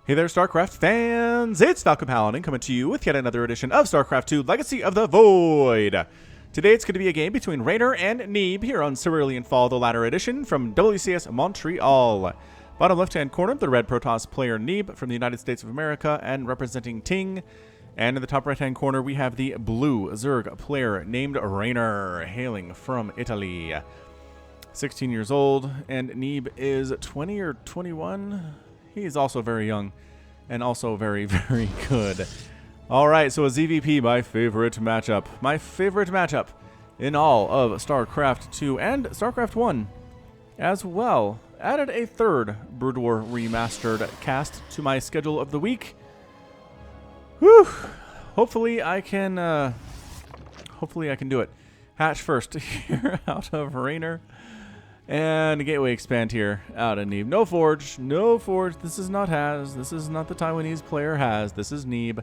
Hey there, StarCraft fans! It's Falcon Paladin coming to you with yet another edition of StarCraft2 Legacy of the Void. Today it's going to be a game between Reynor and Neeb here on Cerulean Fall, the latter edition from WCS Montreal. Bottom left-hand corner, the red Protoss player Neeb from the United States of America and representing Ting. And in the top right-hand corner, we have the blue Zerg player named Reynor, hailing from Italy. 16 years old, and Neeb is 20 or 21. He is also very young and also very, very good. All right, so a ZVP, my favorite matchup. My favorite matchup in all of StarCraft 2 and StarCraft 1 as well. Added a third Brood War remastered cast to my schedule of the week. Whew. Hopefully I can do it. Hatch first here out of Reynor. And Gateway expand here out of Neeb. No Forge. No Forge. This is not Haz. This is not the Taiwanese player Haz. This is Neeb.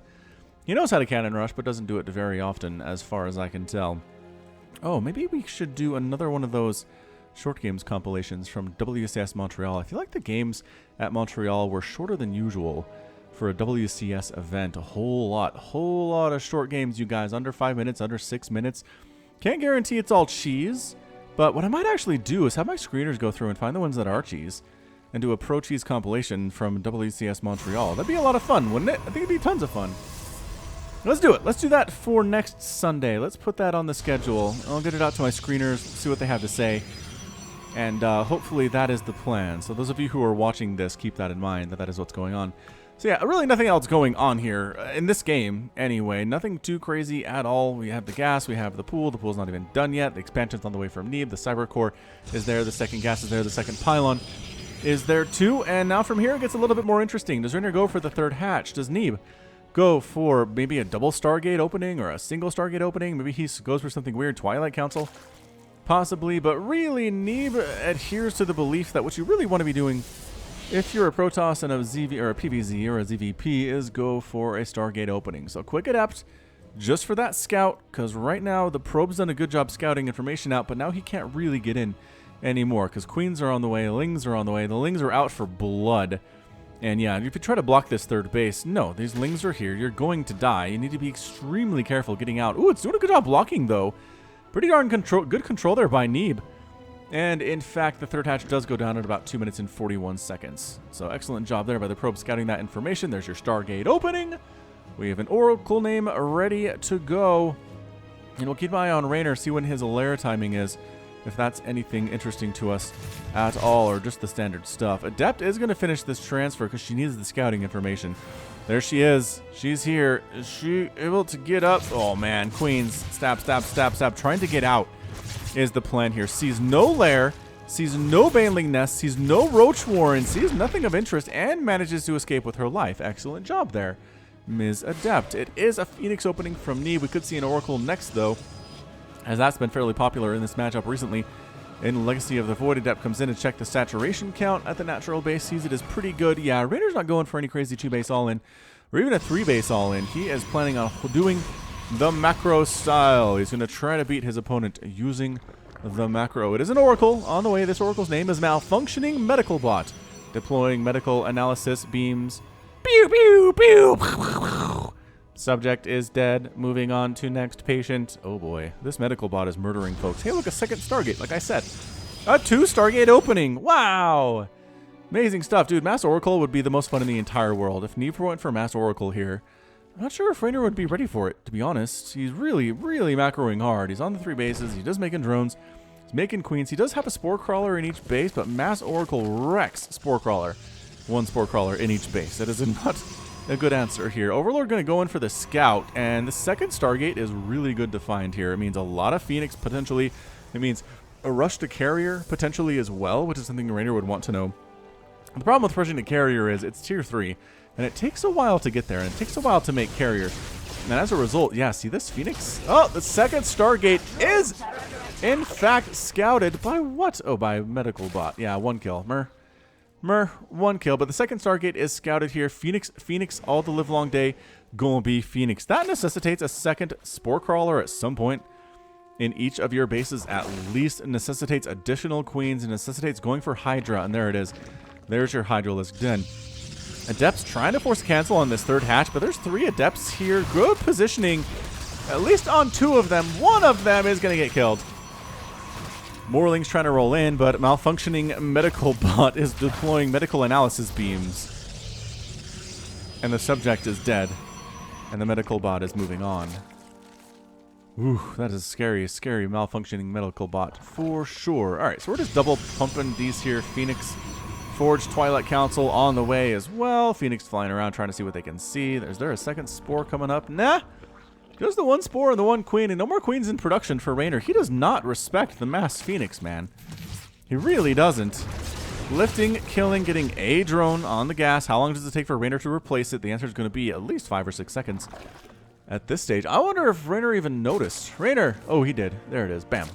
He knows how to cannon rush, but doesn't do it very often, as far as I can tell. Oh, maybe we should do another one of those short games compilations from WCS Montreal. I feel like the games at Montreal were shorter than usual for a WCS event. A whole lot of short games, you guys. Under 5 minutes, under 6 minutes. Can't guarantee it's all cheese. But what I might actually do is have my screeners go through and find the ones that are cheese and do a pro cheese compilation from WCS Montreal. That'd be a lot of fun, wouldn't it? I think it'd be tons of fun. Let's do it. Let's do that for next Sunday. Let's put that on the schedule. I'll get it out to my screeners, see what they have to say. And hopefully that is the plan. So those of you who are watching this, keep that in mind, that is what's going on. So yeah, really nothing else going on here in this game anyway. Nothing too crazy at all. We have the gas, we have the pool. The pool's not even done yet. The expansion's on the way from Neeb. The cyber core is there. The second gas is there. The second pylon is there too. And now from here it gets a little bit more interesting. Does Reynor go for the third hatch? Does Neeb go for maybe a double Stargate opening or a single Stargate opening? Maybe he goes for something weird. Twilight Council? Possibly. But really, Neeb adheres to the belief that what you really want to be doing if you're a Protoss and a ZV or a PVZ or a ZVP is go for a Stargate opening. So quick adept just for that scout, because right now the probe's done a good job scouting information out, but now he can't really get in anymore because queens are on the way, lings are on the way. The lings are out for blood. And yeah, if you try to block this third base, no, these lings are here. You're going to die. You need to be extremely careful getting out. Ooh, it's doing a good job blocking though. Pretty darn good control there by Neeb. And in fact, the third hatch does go down at about 2 minutes and 41 seconds. So excellent job there by the probe scouting that information. There's your Stargate opening. We have an Oracle name ready to go. And we'll keep an eye on Reynor, see when his lair timing is, if that's anything interesting to us at all, or just the standard stuff. Adept is going to finish this transfer because she needs the scouting information. There she is. She's here. Is she able to get up? Oh man, queens. Stab, stab, stab, stab. Trying to get out is the plan here. Sees no lair, sees no baneling nest, sees no roach warren, sees nothing of interest, and manages to escape with her life. Excellent job there, Ms. Adept. It is a Phoenix opening from Neeb. We could see an Oracle next, though, as that's been fairly popular in this matchup recently. In Legacy of the Void, Adept comes in and check the saturation count at the natural base. Sees it is pretty good. Yeah, Raider's not going for any crazy 2-base all-in, or even a 3-base all-in. He is planning on doing the macro style. He's going to try to beat his opponent using the macro. It is an Oracle on the way. This Oracle's name is Malfunctioning Medical Bot. Deploying medical analysis beams. Pew, pew, pew. Subject is dead. Moving on to next patient. Oh boy, this medical bot is murdering folks. Hey, look, a second Stargate, like I said. A 2 Stargate opening. Wow. Amazing stuff, dude. Mass Oracle would be the most fun in the entire world. If Neeb went for Mass Oracle here, I'm not sure if Reynor would be ready for it, to be honest. He's really, really macroing hard. He's on the 3 bases. He does making drones. He's making queens. He does have a Spore Crawler in each base, but Mass Oracle wrecks Spore Crawler. 1 Spore Crawler in each base. That is not a good answer here. Overlord going to go in for the Scout, and the second Stargate is really good to find here. It means a lot of Phoenix, potentially. It means a rush to Carrier, potentially as well, which is something Reynor would want to know. The problem with rushing to Carrier is it's tier 3. And it takes a while to get there, and it takes a while to make Carrier. And as a result, yeah, see this Phoenix? Oh, the second Stargate is, in fact, scouted by what? Oh, by Medical Bot. Yeah, 1 kill. 1 kill. But the second Stargate is scouted here. Phoenix, all the livelong day, gonna be Phoenix. That necessitates a second Spore Crawler at some point in each of your bases, at least. Necessitates additional queens, and necessitates going for Hydra. And there it is. There's your Hydralisk Den. Adepts trying to force a cancel on this third hatch, but there's 3 Adepts here. Good positioning, at least on 2 of them. 1 of them is going to get killed. Morling's trying to roll in, but malfunctioning medical bot is deploying medical analysis beams. And the subject is dead. And the medical bot is moving on. Ooh, that is scary, scary malfunctioning medical bot for sure. Alright, so we're just double pumping these here. Phoenix Forge Twilight Council on the way as well. Phoenix flying around trying to see what they can see. Is there a second spore coming up? Nah. Just the 1 spore and the 1 queen, and no more queens in production for Reynor. He does not respect the mass Phoenix, man. He really doesn't. Lifting, killing, getting a drone on the gas. How long does it take for Reynor to replace it? The answer is going to be at least 5 or 6 seconds at this stage. I wonder if Reynor even noticed. Reynor! Oh, he did. There it is. Bam.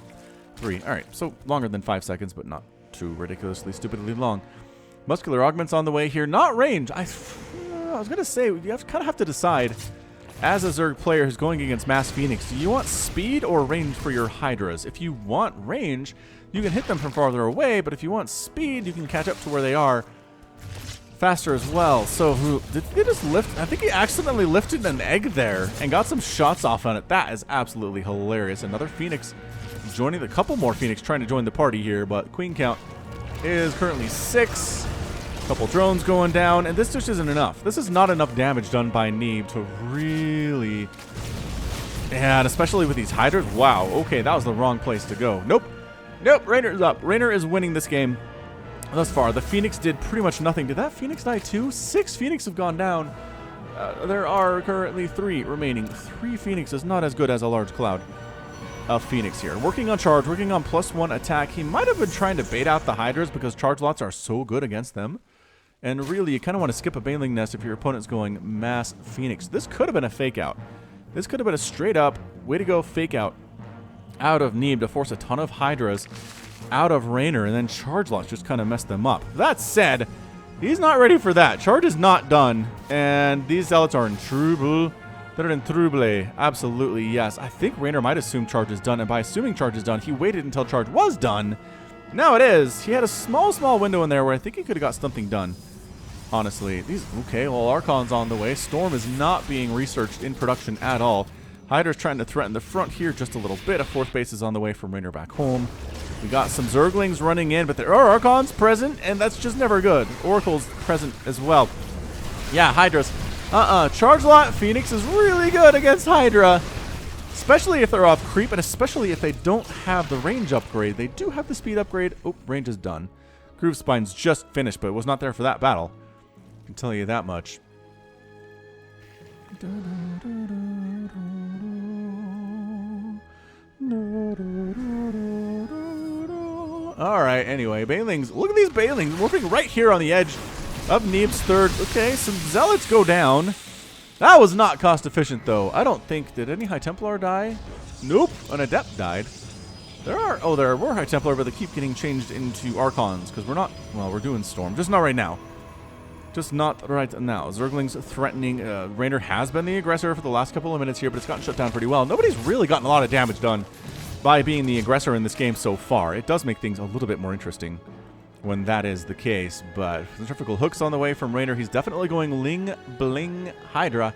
3. Alright, so longer than 5 seconds, but not too ridiculously, stupidly long. Muscular augments on the way here. Not range. I was going to say, you kind of have to decide, as a Zerg player who's going against Mass Phoenix, do you want speed or range for your Hydras? If you want range, you can hit them from farther away, but if you want speed, you can catch up to where they are faster as well. So, did they just lift? I think he accidentally lifted an egg there and got some shots off on it. That is absolutely hilarious. Another Phoenix joining, a couple more Phoenix trying to join the party here, but queen count is currently 6. Couple drones going down, and this just isn't enough. This is not enough damage done by Neeb to really... And especially with these Hydras. Wow, okay, that was the wrong place to go. Nope. Nope, Reynor's up. Reynor is winning this game thus far. The Phoenix did pretty much nothing. Did that Phoenix die too? 6 Phoenix have gone down. There are currently 3 remaining. 3 Phoenix is not as good as a large cloud of Phoenix here. Working on charge, working on +1 attack. He might have been trying to bait out the Hydras because charge lots are so good against them. And really, you kind of want to skip a Baneling Nest if your opponent's going Mass Phoenix. This could have been a fake out. This could have been a straight up, way to go fake out of Neeb to force a ton of Hydras out of Reynor, and then charge lots just kind of messed them up. That said, he's not ready for that. Charge is not done, and these Zealots are in trouble. They're in trouble. Absolutely, yes. I think Reynor might assume charge is done, and by assuming charge is done, he waited until charge was done. Now it is. He had a small window in there where I think he could have got something done. Honestly, okay, well, Archon's on the way. Storm is not being researched in production at all. Hydra's trying to threaten the front here just a little bit. A 4th base is on the way from Reynor back home. We got some Zerglings running in, but there are Archons present, and that's just never good. Oracle's present as well. Yeah, Hydra's. Charge lot, Phoenix is really good against Hydra. Especially if they're off creep, and especially if they don't have the range upgrade. They do have the speed upgrade. Oh, range is done. Groove Spine's just finished, but it was not there for that battle. I can tell you that much. Alright, anyway, Banelings. Look at these Banelings working right here on the edge of Neeb's 3rd. Okay, some Zealots go down. That was not cost efficient, though. I don't think... Did any High Templar die? Nope. An Adept died. There were High Templar, but they keep getting changed into Archons, because we're not... Well, we're doing Storm. Just not right now. Just not right now. Zerglings threatening. Reynor has been the aggressor for the last couple of minutes here, but it's gotten shut down pretty well. Nobody's really gotten a lot of damage done by being the aggressor in this game so far. It does make things a little bit more interesting when that is the case, but centrifugal hooks on the way from Reynor. He's definitely going Ling Bling Hydra,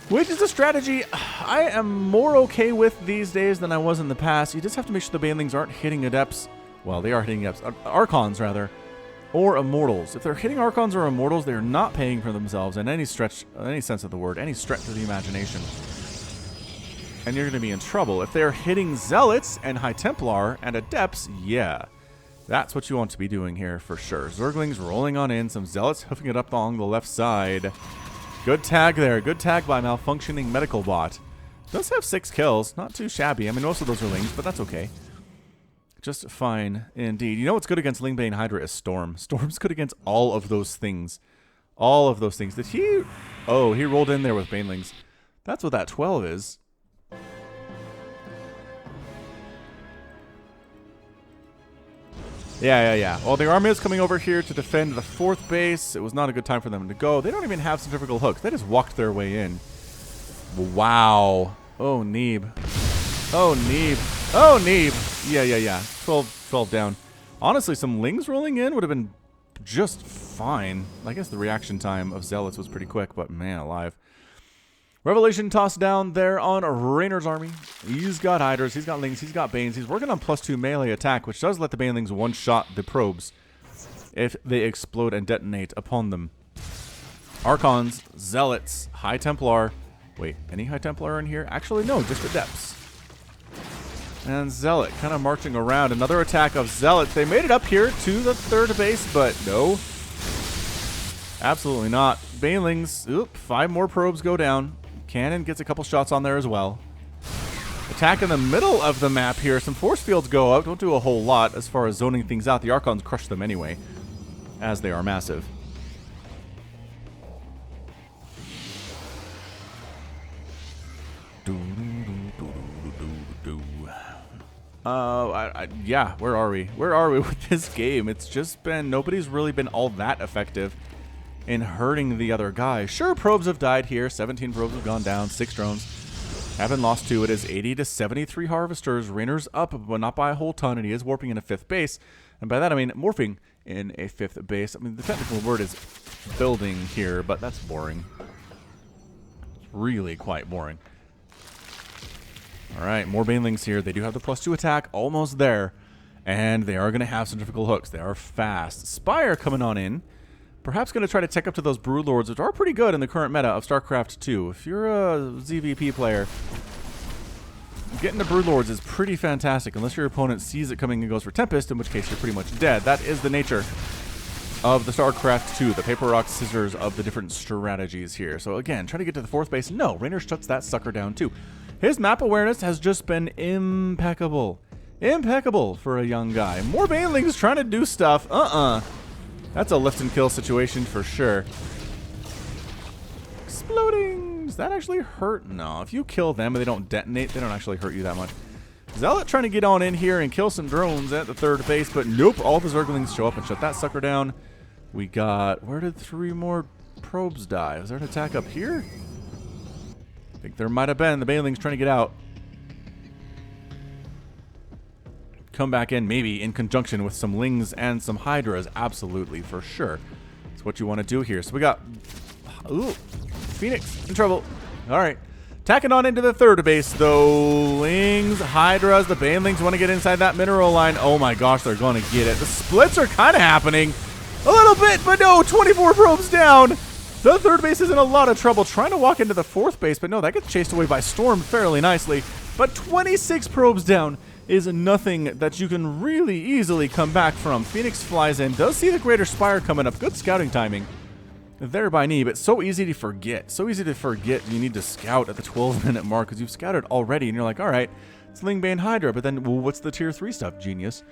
which is a strategy I am more okay with these days than I was in the past. You just have to make sure the Banelings aren't hitting Adepts. Well, they are hitting Adepts. Archons, rather. Or Immortals. If they're hitting Archons or Immortals, they're not paying for themselves in any stretch, any sense of the word, any stretch of the imagination. And you're going to be in trouble. If they're hitting Zealots and High Templar and Adepts, yeah. That's what you want to be doing here for sure. Zerglings rolling on in. Some Zealots hoofing it up along the left side. Good tag there. Good tag by malfunctioning medical bot. Does have 6 kills. Not too shabby. I mean, most of those are Lings, but that's okay. Just fine indeed. You know what's good against Lingbane Hydra is Storm. Storm's good against all of those things. All of those things. Did he... Oh, he rolled in there with Banelings. That's what that 12 is. Yeah. Well, the army is coming over here to defend the 4th base. It was not a good time for them to go. They don't even have centrifugal hooks. They just walked their way in. Wow. Oh, Neeb. Oh, Neeb. Oh, Neeb. Yeah. 12 down. Honestly, some Lings rolling in would have been just fine. I guess the reaction time of Zealots was pretty quick, but man alive. Revelation tossed down there on Reynor's army. He's got Hydras, he's got Lings, he's got Banes. He's working on +2 melee attack, which does let the Banelings one-shot the probes if they explode and detonate upon them. Archons, Zealots, High Templar. Wait, any High Templar in here? Actually, no, just the Depths. And Zealot kind of marching around. Another attack of Zealots. They made it up here to the third base, but no. Absolutely not. Banelings, oop, 5 more probes go down. Cannon gets a couple shots on there as well. Attack in the middle of the map here. Some force fields go out. Don't do a whole lot as far as zoning things out. The Archons crush them anyway, as they are massive. Yeah, where are we? Where are we with this game? It's just been, nobody's really been all that effective in hurting the other guy. Sure, probes have died here. 17 probes have gone down. 6 drones have been lost to. It is 80 to 73 harvesters. Reynor's up, but not by a whole ton, and he is warping in a 5th base. And by that, I mean morphing in a 5th base. I mean, the technical word is building here, but that's boring. It's really quite boring. All right, more Banelings here. They do have the +2 attack, almost there. And they are going to have centrifugal hooks. They are fast. Spire coming on in. Perhaps going to try to tech up to those Broodlords, which are pretty good in the current meta of StarCraft2. If you're a ZVP player, getting to Broodlords is pretty fantastic, unless your opponent sees it coming and goes for Tempest, in which case you're pretty much dead. That is the nature of the StarCraft2, the paper, rock, scissors of the different strategies here. So again, trying to get to the 4th base. No, Reynor shuts that sucker down too. His map awareness has just been impeccable. Impeccable for a young guy. More Banelings trying to do stuff. That's a lift and kill situation for sure. Exploding. Does that actually hurt? No. If you kill them and they don't detonate, they don't actually hurt you that much. Zealot trying to get on in here and kill some drones at the 3rd base, but nope. All the Zerglings show up and shut that sucker down. We got... Where did 3 more probes die? Was there an attack up here? I think there might have been. The Banelings trying to get out. Come back in, maybe in conjunction with some Lings and some Hydras. Absolutely, for sure. That's what you want to do here. So we got... Ooh, Phoenix in trouble. All right. Tacking on into the 3rd base, though. Lings, Hydras, the Banelings want to get inside that mineral line. Oh my gosh, they're going to get it. The splits are kind of happening a little bit, but no, 24 probes down. The 3rd base is in a lot of trouble trying to walk into the 4th base, but no, that gets chased away by Storm fairly nicely. But 26 probes down is nothing that you can really easily come back from. Phoenix flies in, does see the Greater Spire coming up. Good scouting timing there by Neeb. It's so easy to forget. So easy to forget you need to scout at the 12-minute mark because you've scouted already and you're like, all right, it's Lingbane Hydra, but then, well, what's the tier 3 stuff, genius?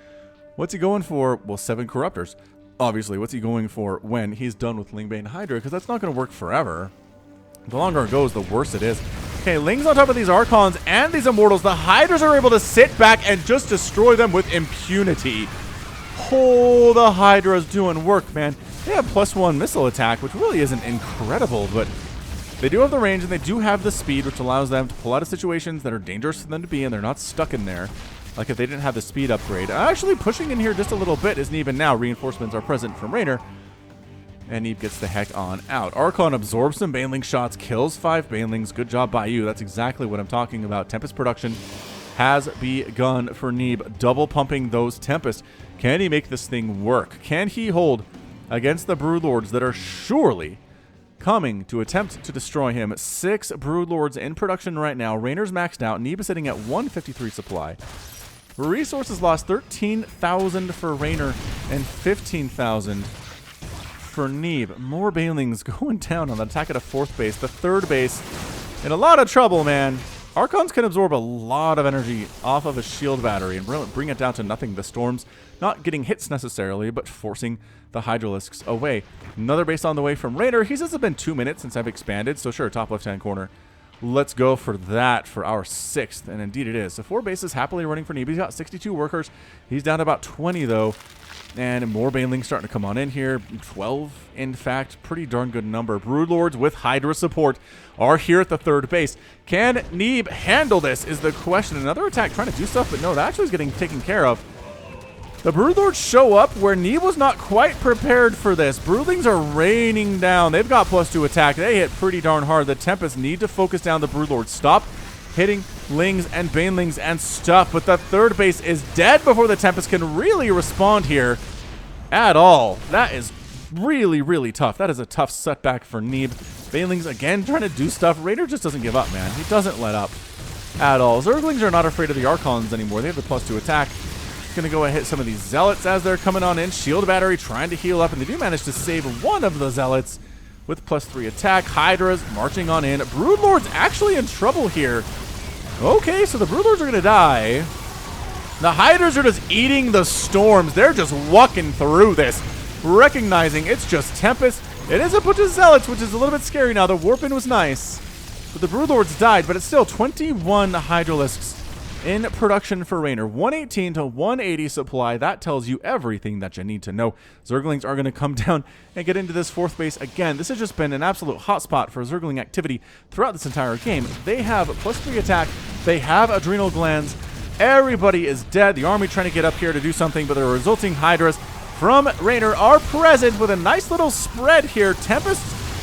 What's he going for? Well, 7 Corruptors. Obviously, what's he going for when he's done with Lingbane Hydra? Because that's not going to work forever. The longer it goes, the worse it is. Okay, Lings on top of these Archons and these Immortals. The Hydras are able to sit back and just destroy them with impunity. Oh, the Hydra's doing work, man. They have +1 missile attack, which really isn't incredible, but they do have the range and they do have the speed, which allows them to pull out of situations that are dangerous for them to be in. They're not stuck in there, like if they didn't have the speed upgrade. Actually pushing in here just a little bit is Neeb, and now reinforcements are present from Reynor. And Neeb gets the heck on out. Archon absorbs some Baneling shots, kills 5 Banelings. Good job by you. That's exactly what I'm talking about. Tempest production has begun for Neeb. Double pumping those Tempests. Can he make this thing work? Can he hold against the Broodlords that are surely coming to attempt to destroy him? 6 Broodlords in production right now. Reynor's maxed out. Neeb is sitting at 153 supply. Resources lost 13,000 for Reynor and 15,000 for Neeb. More Banelings going down on the attack at a 4th base. The 3rd base in a lot of trouble, man. Archons can absorb a lot of energy off of a shield battery and bring it down to nothing. The Storms not getting hits necessarily, but forcing the Hydralisks away. Another base on the way from Reynor. He says it's been 2 minutes since I've expanded, so sure, top left-hand corner. Let's go for that for our 6th, and indeed it is. So 4 bases happily running for Neeb. He's got 62 workers. He's down to about 20, though. And more Banelings starting to come on in here. 12, in fact. Pretty darn good number. Broodlords with Hydra support are here at the 3rd base. Can Neeb handle this is the question. Another attack trying to do stuff, but no, that actually is getting taken care of The Broodlords show up where Neeb was not quite prepared for this. Broodlings are raining down. They've got +2 attack. They hit pretty darn hard. The Tempest need to focus down the Broodlords. Stop hitting Lings and Banelings and stuff. But the third base is dead before the Tempest can really respond here at all. That is really, really tough. That is a tough setback for Neeb. Banelings again trying to do stuff. Reynor just doesn't give up, man. He doesn't let up at all. Zerglings are not afraid of the Archons anymore. They have the +2 attack. Gonna go and hit some of these Zealots as they're coming on in. Shield Battery trying to heal up, and they do manage to save one of the Zealots with +3 attack. Hydras marching on in. Broodlords actually in trouble here. Okay, so the Broodlords are gonna die. The Hydras are just eating the storms. They're just walking through this, recognizing it's just Tempest. It is a bunch of Zealots, which is a little bit scary now. The Warpin was nice, but the Broodlords died, but it's still 21 Hydralisks in production for Reynor. 118 to 180 supply. That tells you everything that you need to know. Zerglings are going to come down and get into this fourth base again. This has just been an absolute hotspot for Zergling activity throughout this entire game. They have +3 attack. They have adrenal glands. Everybody is dead. The army trying to get up here to do something, but the resulting Hydras from Reynor are present with a nice little spread here. Tempest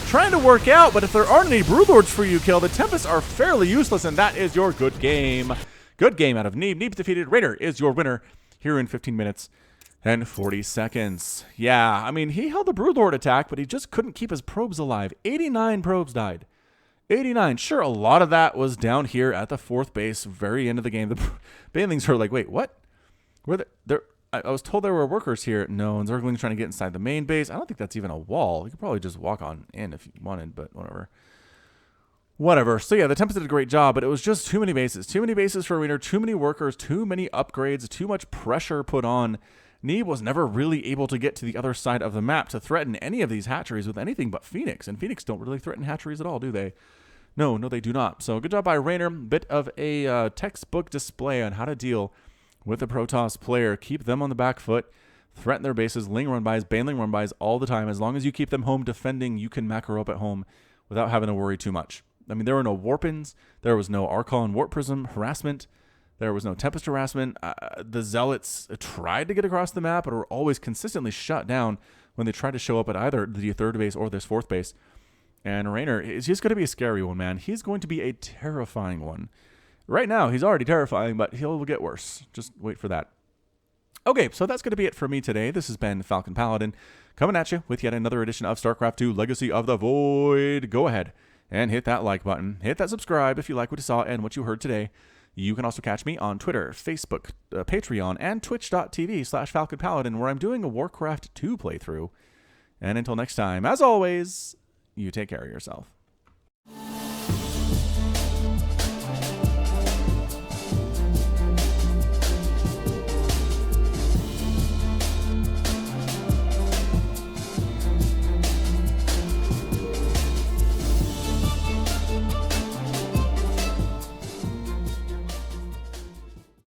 trying to work out, but if there aren't any Broodlords for you to kill, the Tempests are fairly useless, and that is your good game. Good game out of Neeb. Neeb defeated. Reynor is your winner here in 15 minutes and 40 seconds. Yeah, I mean, he held the Broodlord attack, but he just couldn't keep his probes alive. 89 probes died. 89. Sure, a lot of that was down here at the fourth base, very end of the game. The Banelings are like, wait, what? I was told there were workers here. No, and Zergling's trying to get inside the main base. I don't think that's even a wall. You could probably just walk on in if you wanted, but whatever. Whatever. So yeah, the Tempest did a great job, but it was just too many bases. Too many bases for Reynor, too many workers, too many upgrades, too much pressure put on. Neeb was never really able to get to the other side of the map to threaten any of these hatcheries with anything but Phoenix. And Phoenix don't really threaten hatcheries at all, do they? No, they do not. So good job by Reynor. Bit of a textbook display on how to deal with the Protoss player. Keep them on the back foot. Threaten their bases. Ling run-bys, Baneling run-bys all the time. As long as you keep them home defending, you can macro up at home without having to worry too much. I mean, there were no Warpins. There was no Archon Warp Prism harassment. There was no Tempest harassment. The Zealots tried to get across the map, but were always consistently shut down when they tried to show up at either the third base or this fourth base. And Reynor is just going to be a scary one, man. He's going to be a terrifying one. Right now, he's already terrifying, but he'll get worse. Just wait for that. Okay, so that's going to be it for me today. This has been Falcon Paladin coming at you with yet another edition of StarCraft 2 Legacy of the Void. Go ahead and hit that like button. Hit that subscribe if you like what you saw and what you heard today. You can also catch me on Twitter, Facebook, Patreon, and twitch.tv/FalconPaladin, where I'm doing a Warcraft 2 playthrough. And until next time, as always, you take care of yourself.